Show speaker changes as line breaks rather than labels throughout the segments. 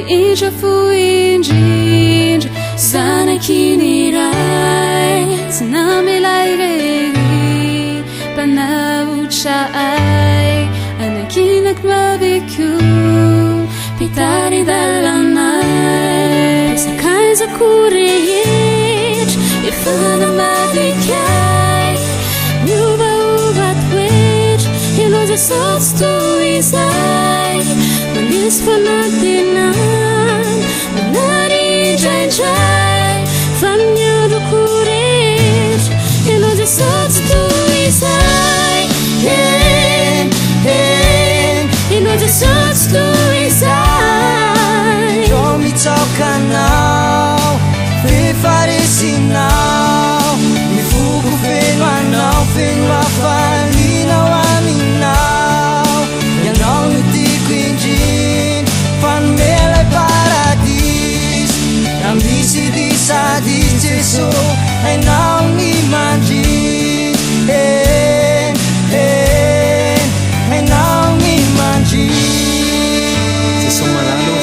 rehetra foindrindra zanakiniray tsy namelay rery mpanaotra ay anakinako maveko pitary dalanay sakaizako rehetra efa namadikay miovaova toetra eloza satsy toy izay manisy fanantenan manary indraindray fa miandroko rehetra eloza satsy toy izay eloza satsy toy izay
yo mitsaokanao fifaresinao mifogo feno anao feno afalinao aminao ianao no tiako indrindra fanomelay paradis na misy disadis Jesosy hainao ny mandrindra hainao ny mandrindra
Jesosy malalo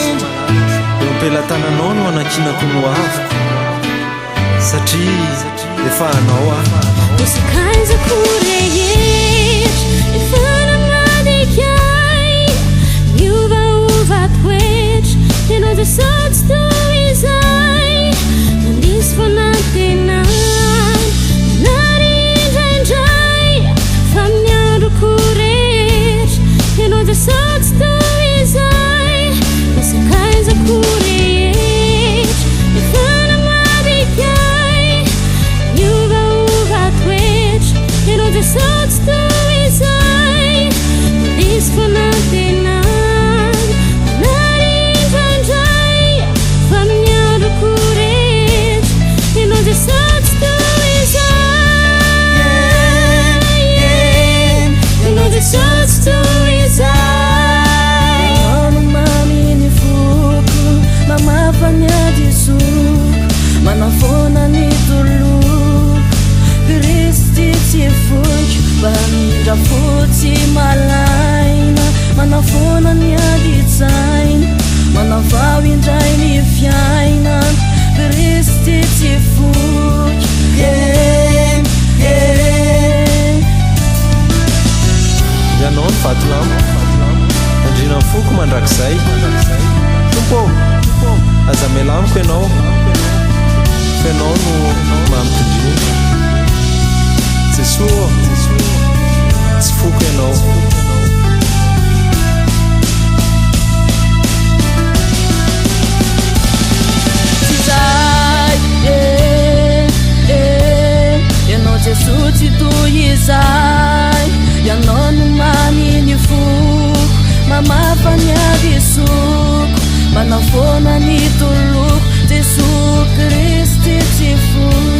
eo ampelantananao no anakinako no avoko satria efa anao
osakaizako rehetra efa namadikay miovaova toetra eloza satsy toy izay manisy fanantenan manary indraindray fa miandroko rehetra eloza satsy toy izay osakaizako rehetra efa namadikay miovaova toetra eloza satsy toy izay manisy fanantenan manary indraindray fa miandroko rehetra eloza satsy toy izay eloza satsy toy izay
ano maminy foko mamafanyady soko manafona ny toloko Kristy tsy foiko mba fotsy malaina manafona ny aditsaina manavao indray ny fiaina Kristy tsy foiko
ianao ny vatolamo andrina ny foko mandrakizay tompo aza melamiko ianao fa ianao no mampindrindra Jesosy tsy foko ianao
ianao Jesosy tsy toy izay ianao no maminy foko mamafany ady soko manafona ny toloko Jesosy Kristy tsy foko